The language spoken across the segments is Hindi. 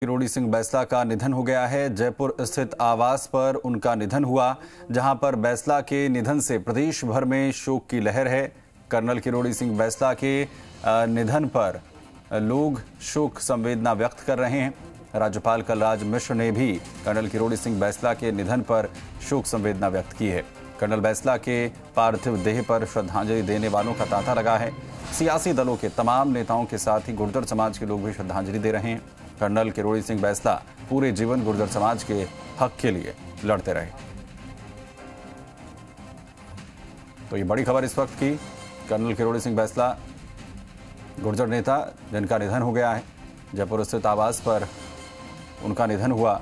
किरोड़ी सिंह बैसला का निधन हो गया है। जयपुर स्थित आवास पर उनका निधन हुआ, जहां पर बैसला के निधन से प्रदेश भर में शोक की लहर है। कर्नल किरोड़ी सिंह बैसला के निधन पर लोग शोक संवेदना व्यक्त कर रहे हैं। राज्यपाल कलराज मिश्र ने भी कर्नल किरोड़ी सिंह बैसला के निधन पर शोक संवेदना व्यक्त की है। कर्नल बैसला के पार्थिव देह पर श्रद्धांजलि देने वालों का तांता लगा है। सियासी दलों के तमाम नेताओं के साथ ही गुर्जर समाज के लोग भी श्रद्धांजलि दे रहे हैं। कर्नल किरोड़ी सिंह बैसला पूरे जीवन गुर्जर समाज के हक के लिए लड़ते रहे। तो ये बड़ी खबर इस वक्त की, कर्नल किरोड़ी सिंह बैसला गुर्जर नेता जिनका निधन हो गया है। जयपुर स्थित आवास पर उनका निधन हुआ।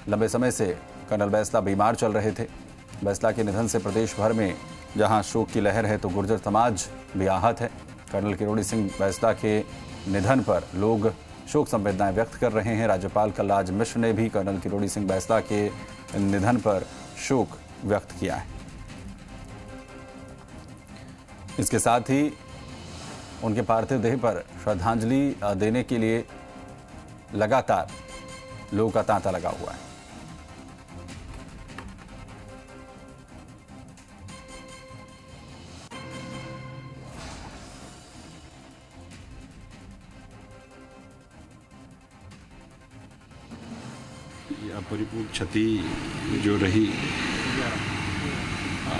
लंबे समय से कर्नल बैसला बीमार चल रहे थे। बैसला के निधन से प्रदेश भर में जहां शोक की लहर है तो गुर्जर समाज भी आहत है। कर्नल किरोड़ी सिंह बैसला के निधन पर लोग शोक संवेदनाएं व्यक्त कर रहे हैं। राज्यपाल कलराज मिश्र ने भी कर्नल किरोड़ी सिंह बैसला के निधन पर शोक व्यक्त किया है। इसके साथ ही उनके पार्थिव देह पर श्रद्धांजलि देने के लिए लगातार लोगों का तांता लगा हुआ है। परिपूर्ण क्षति जो रही,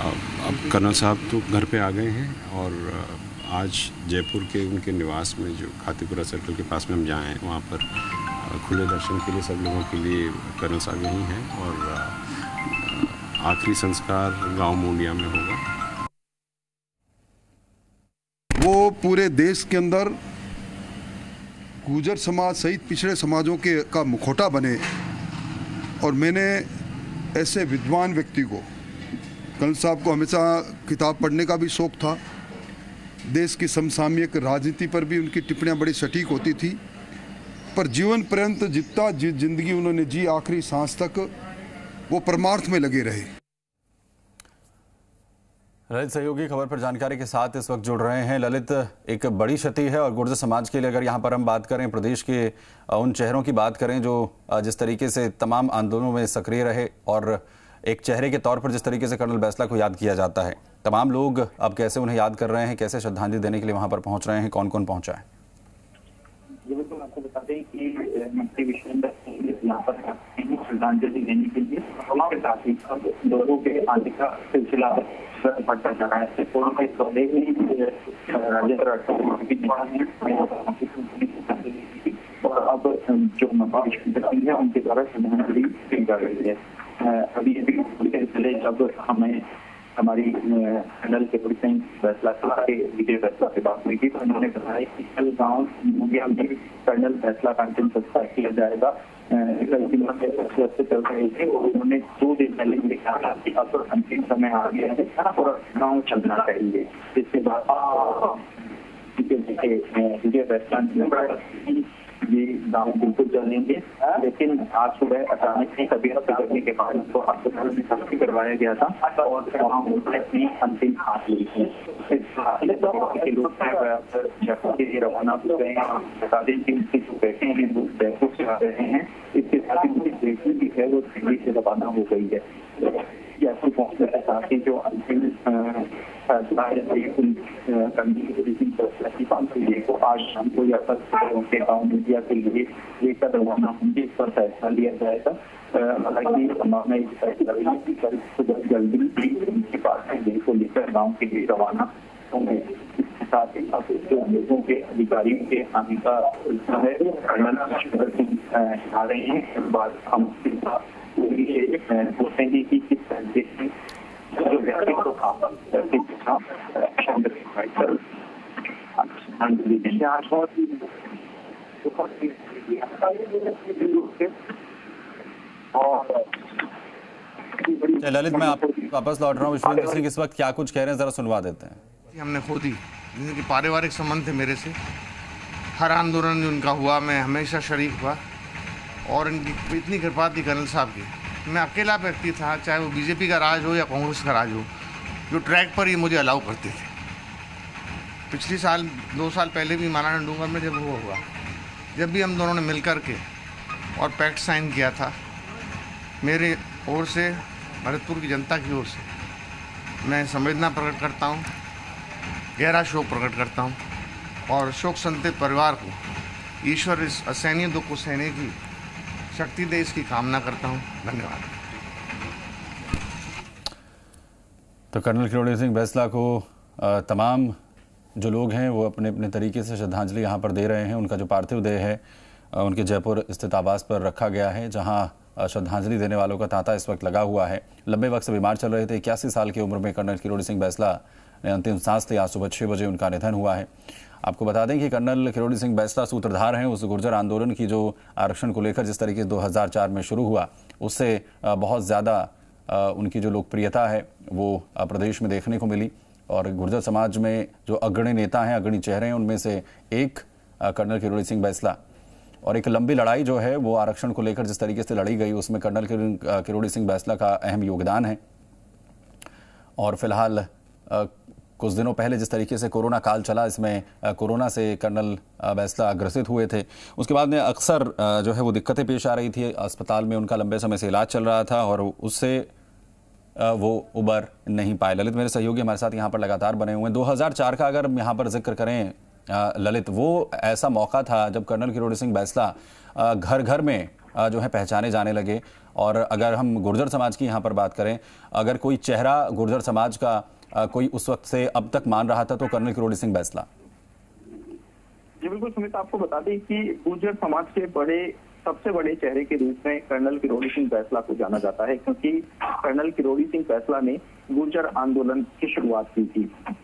अब कर्नल साहब तो घर पे आ गए हैं और आज जयपुर के उनके निवास में जो खातीपुरा सर्कल के पास में हम जहाँ हैं वहाँ पर खुले दर्शन के लिए सब लोगों के लिए कर्नल साहब यहीं हैं और आखिरी संस्कार गांव मोंडिया में होगा। वो पूरे देश के अंदर गुर्जर समाज सहित पिछड़े समाजों का मुखौटा बने और मैंने ऐसे विद्वान व्यक्ति को, कर्नल साहब को हमेशा किताब पढ़ने का भी शौक था। देश की समसामयिक राजनीति पर भी उनकी टिप्पणियां बड़ी सटीक होती थी, पर जीवन पर्यंत जितना जिंदगी उन्होंने जी आखिरी सांस तक वो परमार्थ में लगे रहे। ललित सहयोगी खबर पर जानकारी के साथ इस वक्त जुड़ रहे हैं। ललित, एक बड़ी क्षति है और गुर्जर समाज के लिए अगर यहाँ पर हम बात करें, प्रदेश के उन चेहरों की बात करें जो जिस तरीके से तमाम आंदोलनों में सक्रिय रहे और एक चेहरे के तौर पर जिस तरीके से कर्नल बैसला को याद किया जाता है, तमाम लोग अब कैसे उन्हें याद कर रहे हैं, कैसे श्रद्धांजलि देने के लिए वहाँ पर पहुँच रहे हैं, कौन कौन पहुँचा है? बिल्कुल, आपको बता दें कि मंत्री विश्वेंद्र यहाँ पर श्रद्धांजलि देने के लिए के साथ ही अब लोगों के आने का सिलसिला बढ़ता जा रहा है। पूर्व में पहले ही राजेंद्र और अब जो मंत्री विश्वेंद्र सिंह है उनके द्वारा श्रद्धांजलि दी जा रही है। अभी पहले जब हमें हमारी कर्नल किरोड़ी सिंह बैसला के विजय बैसला से बात हुई थी तो उन्होंने बताया कि कल गाँव मोंडिया में कर्नल बैसला का अंतिम संस्कार किया जाएगा। चल रहे थे और उन्होंने 2 दिन पहले मुझे कहा कि अब अंतिम समय आ गया है और गाँव चलना चाहिए। इसके बाद विजय बैसला ये गाँव बिल्कुल चलेंगे, लेकिन आज सुबह अचानक से तबीयत बिगड़ने के बाद उनको अस्पताल में भर्ती करवाया गया था और वहाँ उन्होंने अपनी अंतिम सांस ली थी। के लोग जयपुर के लिए रवाना हो गए हैं। बता दें कि उनके जो बैठे हैं वो जयपुर से आ रहे हैं। इसके साथ ही उनकी बेटी भी है वो दिल्ली से रवाना हो गई है। जयपुर पहुंचने के साथ ही जो अंतिम फैसला है को आज शाम को या उनके गाँव मीडिया के लिए लेकर रवाना होंगे। इस पर फैसला लिया जाएगा। हालांकि संभावना ये फैसला रही कि कल सुबह जल्दी ही उनके पास देश को लेकर गाँव के लिए रवाना होंगे। इसके साथ ही अब लोगों के अधिकारियों के आने का है कर्नल किरोड़ी सिंह आ रहे हैं। इस बार हम पूछते हैं कि किस तरीके से जो व्यक्तित्व था ललित, मैं आप वापस लौट रहा हूँ। विश्वेंद्र सिंह इस वक्त क्या कुछ कह रहे हैं, जरा सुनवा देते हैं। हमने खुद ही जिनके पारिवारिक संबंध थे मेरे से, हर आंदोलन उनका हुआ मैं हमेशा शरीक हुआ और इनकी इतनी कृपा थी कर्नल साहब की। मैं अकेला व्यक्ति था, चाहे वो बीजेपी का राज हो या कांग्रेस का राज हो, जो ट्रैक पर ही मुझे अलाउ करते थे। पिछली साल 2 साल पहले भी माना डूंगर में जब वो हुआ, जब भी हम दोनों ने मिल कर के और पैक्ट साइन किया था। मेरे ओर से, भरतपुर की जनता की ओर से मैं संवेदना प्रकट करता हूँ, गहरा शोक प्रकट करता हूँ और शोक संतप्त परिवार को ईश्वर इस असहनीय दुख को सहने की शक्ति दे, इसकी कामना करता हूँ। धन्यवाद। तो कर्नल किरोड़ी सिंह बैंसला को तमाम जो लोग हैं वो अपने अपने तरीके से श्रद्धांजलि यहाँ पर दे रहे हैं। उनका जो पार्थिव देह है उनके जयपुर स्थित आवास पर रखा गया है, जहाँ श्रद्धांजलि देने वालों का तांता इस वक्त लगा हुआ है। लंबे वक्त से बीमार चल रहे थे। 81 साल की उम्र में कर्नल किरोड़ी सिंह बैंसला ने अंतिम सांस ली। आज सुबह 6 बजे उनका निधन हुआ है। आपको बता दें कि कर्नल किरोड़ी सिंह बैंसला सूत्रधार हैं उस गुर्जर आंदोलन की जो आरक्षण को लेकर जिस तरीके से 2004 में शुरू हुआ, उससे बहुत ज़्यादा उनकी जो लोकप्रियता है वो प्रदेश में देखने को मिली। और गुर्जर समाज में जो अग्रणी नेता हैं, अग्रणी चेहरे हैं, उनमें से एक कर्नल किरोड़ी सिंह बैंसला। और एक लंबी लड़ाई जो है वो आरक्षण को लेकर जिस तरीके से लड़ी गई, उसमें कर्नल किरोड़ी सिंह बैंसला का अहम योगदान है। और फिलहाल कुछ दिनों पहले जिस तरीके से कोरोना काल चला, इसमें कोरोना से कर्नल बैंसला ग्रसित हुए थे। उसके बाद में अक्सर जो है वो दिक्कतें पेश आ रही थी। अस्पताल में उनका लंबे समय से इलाज चल रहा था और उससे वो उबर नहीं पाए। ललित मेरे सहयोगी हमारे साथ यहाँ पर लगातार बने हुए हैं। 2004 का अगर यहाँ पर जिक्र करें ललित, वो ऐसा मौका था जब कर्नल किरोड़ी सिंह बैंसला घर घर में जो है पहचाने जाने लगे। और अगर हम गुर्जर समाज की यहाँ पर बात करें, अगर कोई चेहरा गुर्जर समाज का कोई उस वक्त से अब तक मान रहा था तो कर्नल किरोड़ी सिंह बैंसला। जी बिल्कुल सुमित, आपको बता दें कि गुर्जर समाज के सबसे बड़े चेहरे के रूप में कर्नल किरोड़ी सिंह बैंसला को जाना जाता है, क्योंकि कर्नल किरोड़ी सिंह बैंसला ने गुर्जर आंदोलन की शुरुआत की थी।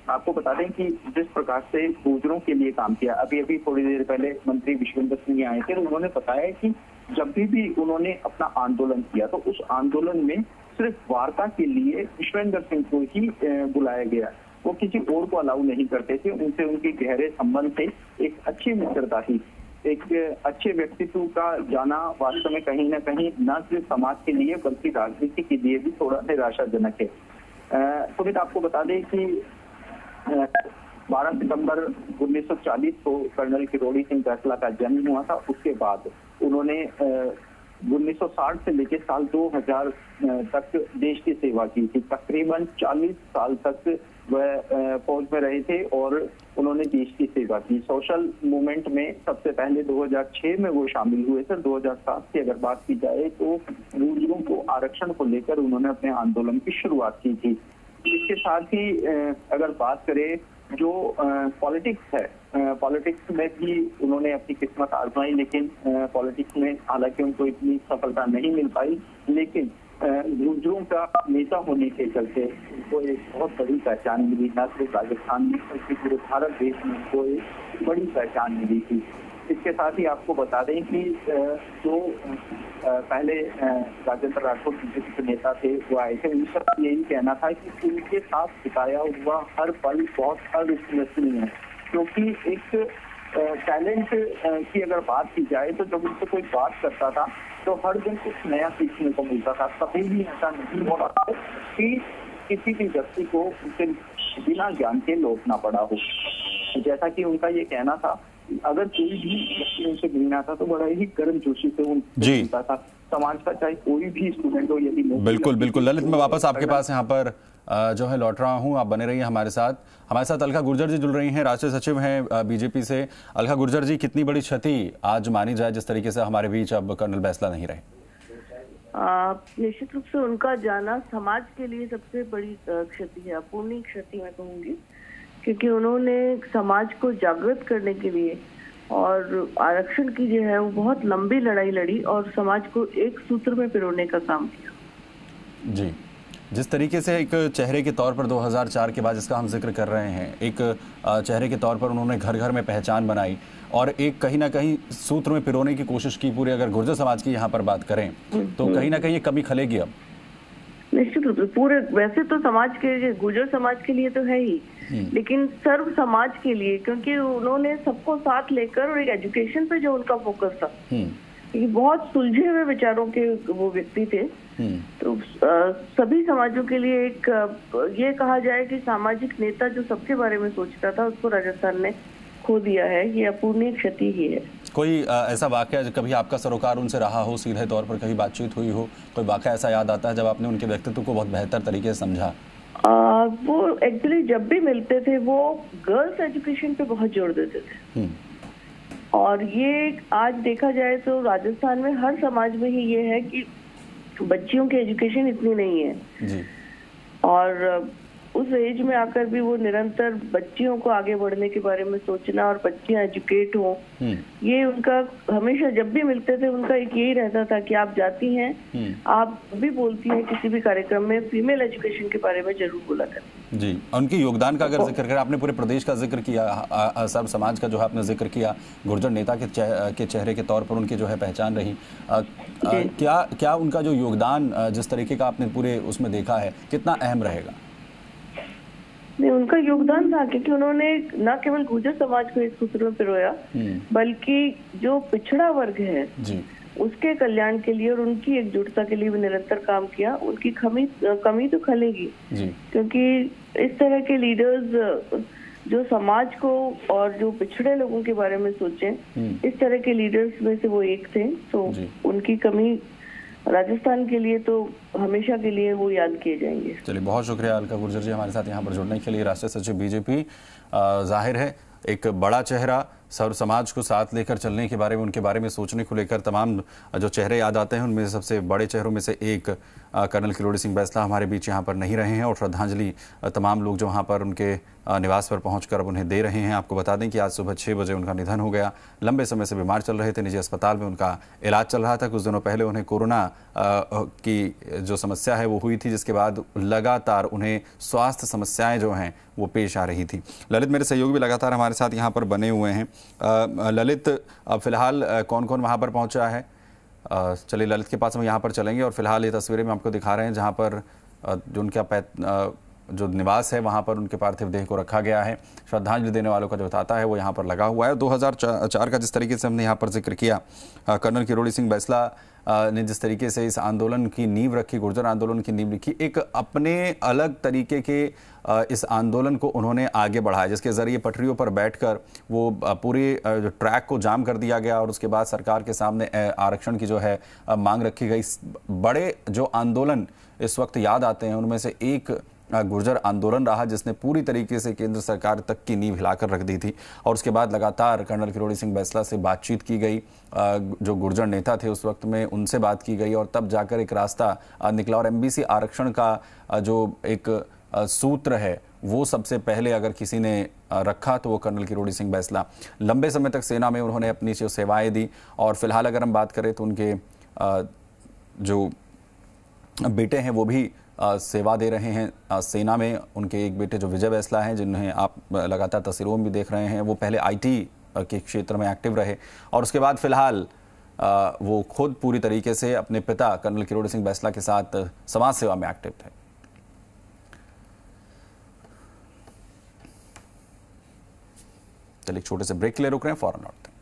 आपको बता दें कि जिस प्रकार से गुर्जरों के लिए काम किया, अभी थोड़ी देर पहले मंत्री विश्वेंद्र सिंह आए थे, उन्होंने बताया कि जब भी उन्होंने अपना आंदोलन किया तो उस आंदोलन में सिर्फ वार्ता के लिए विश्वेंद्र सिंह को ही बुलाया गया। वो किसी और को अलाउ नहीं करते थे। उनसे उनके गहरे संबंध थे, एक अच्छी मित्रता थी। एक अच्छे व्यक्तित्व का जाना वास्तव में कहीं ना कहीं न सिर्फ समाज के लिए बल्कि राजनीति के लिए भी थोड़ा निराशाजनक है। सुमित, आपको बता दें कि 12 सितंबर 1940 को कर्नल किरोड़ी सिंह बैंसला का जन्म हुआ था। उसके बाद उन्होंने 1960 से लेकर साल 2000 तक देश की सेवा की थी। तकरीबन 40 साल तक वह फौज में रहे थे और उन्होंने देश की सेवा की। सोशल मूवमेंट में सबसे पहले 2006 में वो शामिल हुए थे। 2007 की अगर बात की जाए तो गुर्जरों को आरक्षण को लेकर उन्होंने अपने आंदोलन की शुरुआत की थी। इसके साथ ही अगर बात करें जो पॉलिटिक्स है, पॉलिटिक्स में भी उन्होंने अपनी किस्मत आजमाई, लेकिन पॉलिटिक्स में हालांकि उनको इतनी सफलता नहीं मिल पाई, लेकिन गुर्जरों का नेता होने के चलते उनको एक बहुत बड़ी पहचान मिली। न सिर्फ राजस्थान में बल्कि पूरे भारत देश में उनको एक बड़ी पहचान मिली थी। इसके साथ ही आपको बता दें कि जो पहले राजेंद्र राठौर बीजेपी के नेता थे वो आए थे, उनका यही कहना था कि उनके साथ बिताया हुआ हर पल बहुत अविस्मरणीय है, क्योंकि एक टैलेंट की अगर बात की जाए तो जब उनसे कोई बात करता था तो हर दिन कुछ नया सीखने को मिलता था। कभी भी ऐसा नहीं हो रहा है कि किसी भी व्यक्ति को उनसे बिना ज्ञान के लौटना पड़ा हो। जैसा कि उनका ये कहना था, अगर कोई भी व्यक्ति उनसे मिलना था तो बड़ा ही गर्मजोशी से उनसे मिलता था। समाज का चाहे कोई भी स्टूडेंट हो, यदि बिल्कुल ललित, मैं वापस आपके पास यहाँ पर जो है लौट रहा हूँ। आप बने रहिए हमारे साथ अलका गुर्जर जी जुड़ रही हैं, राष्ट्रीय सचिव हैं बीजेपी से। अलका गुर्जर जी, कितनी बड़ी क्षति आज मानी जाए जिस तरीके से हमारे बीच अब कर्नल बैंसला नहीं रहे? निश्चित रूप से उनका जाना समाज के लिए सबसे बड़ी क्षति है, अपूर्णीय क्षति मैं कहूँगी, क्योंकि उन्होंने समाज को जागृत करने के लिए और आरक्षण की जो है वो बहुत लंबी लड़ाई लड़ी और समाज को एक सूत्र में पिरोने का काम किया। जी, जिस तरीके से एक चेहरे के तौर पर 2004 के बाद जिसका हम जिक्र कर रहे हैं, एक चेहरे के तौर पर उन्होंने घर घर में पहचान बनाई और एक कहीं ना कहीं सूत्र में पिरोने की कोशिश की पूरी। अगर गुर्जर समाज की यहाँ पर बात करें तो कहीं ना कहीं ये कमी खलेगी अब। निश्चित रूप से पूरे, वैसे तो समाज के, गुर्जर समाज के लिए तो है ही, लेकिन सर्व समाज के लिए, क्योंकि उन्होंने सबको साथ लेकर और एक एजुकेशन पे जो उनका फोकस था, क्योंकि बहुत सुलझे हुए विचारों के वो व्यक्ति थे। तो सभी समाजों के लिए एक ये कहा जाए कि सामाजिक नेता जो सबके बारे में सोचता था, उसको राजस्थान ने खो दिया है। ये अपूर्णीय क्षति ही है। कोई ऐसा वाकया जो कभी आपका सरोकार उनसे रहा हो, सीधे तौर पर कभी बातचीत हुई हो, कोई वाकया ऐसा याद आता है जब आपने उनके व्यक्तित्व को बहुत बेहतर तरीके से समझा? वो एक्चुअली जब भी मिलते थे वो गर्ल्स एजुकेशन पे बहुत जोर देते थे। और ये आज देखा जाए तो राजस्थान में हर समाज में ही ये है कि बच्चियों की एजुकेशन इतनी नहीं है जी। और उस एज में आकर भी वो निरंतर बच्चियों को आगे बढ़ने के बारे में सोचना और बच्चियां एजुकेट हो, ये उनका हमेशा जब भी मिलते थे उनका एक यही रहता था कि आप जाती हैं, आप भी बोलती हैं किसी भी कार्यक्रम में फीमेल एजुकेशन के बारे में जरूर बोला करें। जी, उनकी योगदान का अगर जिक्र करें, आपने पूरे प्रदेश का जिक्र किया, सर्व समाज का जो है आपने जिक्र किया, गुर्जर नेता के चेहरे के तौर पर उनकी जो है पहचान रही, क्या उनका जो योगदान जिस तरीके का आपने पूरे उसमें देखा है कितना अहम रहेगा? नहीं, उनका योगदान था क्योंकि उन्होंने न केवल गुर्जर समाज को एक सूत्र में पिरोया, बल्कि जो पिछड़ा वर्ग है जी। उसके कल्याण के लिए और उनकी एकजुटता के लिए भी निरंतर काम किया। उनकी कमी तो खलेगी क्योंकि इस तरह के लीडर्स जो समाज को और जो पिछड़े लोगों के बारे में सोचें, इस तरह के लीडर्स में से वो एक थे। तो उनकी कमी राजस्थान के लिए तो हमेशा के लिए वो याद किए जाएंगे। चलिए, बहुत शुक्रिया अलका गुर्जर जी हमारे साथ यहाँ पर जुड़ने के लिए। राष्ट्रीय सचिव बीजेपी, जाहिर है एक बड़ा चेहरा, सर्व समाज को साथ लेकर चलने के बारे में, उनके बारे में सोचने को लेकर तमाम जो चेहरे याद आते हैं उनमें से सबसे बड़े चेहरों में से एक कर्नल किरोड़ी सिंह बैंसला हमारे बीच यहाँ पर नहीं रहे हैं और श्रद्धांजलि तमाम लोग जो वहाँ पर उनके निवास पर पहुंचकर अब उन्हें दे रहे हैं। आपको बता दें कि आज सुबह 6 बजे उनका निधन हो गया। लंबे समय से बीमार चल रहे थे, निजी अस्पताल में उनका इलाज चल रहा था। कुछ दिनों पहले उन्हें कोरोना की जो समस्या है वो हुई थी, जिसके बाद लगातार उन्हें स्वास्थ्य समस्याएं जो हैं वो पेश आ रही थी। ललित मेरे सहयोगी भी लगातार हमारे साथ यहाँ पर बने हुए हैं। ललित, अब फिलहाल कौन कौन वहाँ पर पहुँचा है? चलिए ललित के पास हम यहाँ पर चलेंगे और फिलहाल ये तस्वीरें में आपको दिखा रहे हैं जहाँ पर जो उनका जो निवास है वहाँ पर उनके पार्थिव देह को रखा गया है। श्रद्धांजलि देने वालों का जो तांता है वो यहाँ पर लगा हुआ है। 2004 का जिस तरीके से हमने यहाँ पर जिक्र किया, कर्नल किरोड़ी सिंह बैंसला ने जिस तरीके से इस आंदोलन की नींव रखी, गुर्जर आंदोलन की नींव रखी, एक अपने अलग तरीके के इस आंदोलन को उन्होंने आगे बढ़ाया, जिसके ज़रिए पटरियों पर बैठकर वो पूरे जो ट्रैक को जाम कर दिया गया और उसके बाद सरकार के सामने आरक्षण की जो है मांग रखी गई। बड़े जो आंदोलन इस वक्त याद आते हैं उनमें से एक गुर्जर आंदोलन रहा, जिसने पूरी तरीके से केंद्र सरकार तक की नींव हिलाकर रख दी थी। और उसके बाद लगातार कर्नल किरोड़ी सिंह बैंसला से बातचीत की गई, जो गुर्जर नेता थे उस वक्त में उनसे बात की गई और तब जाकर एक रास्ता निकला। और एमबीसी आरक्षण का जो एक सूत्र है वो सबसे पहले अगर किसी ने रखा तो वो कर्नल किरोड़ी सिंह बैंसला। लंबे समय तक सेना में उन्होंने अपनी जो सेवाएं दी और फिलहाल अगर हम बात करें तो उनके जो बेटे हैं वो भी सेवा दे रहे हैं सेना में। उनके एक बेटे जो विजय बैंसला हैं, जिन्हें आप लगातार तस्वीरों में भी देख रहे हैं, वो पहले आईटी के क्षेत्र में एक्टिव रहे और उसके बाद फिलहाल वो खुद पूरी तरीके से अपने पिता कर्नल किरोड़ी सिंह बैंसला के साथ समाज सेवा में एक्टिव थे। चलिए छोटे से ब्रेक के लिए रुक रहे हैं, फौरन लौटते हैं।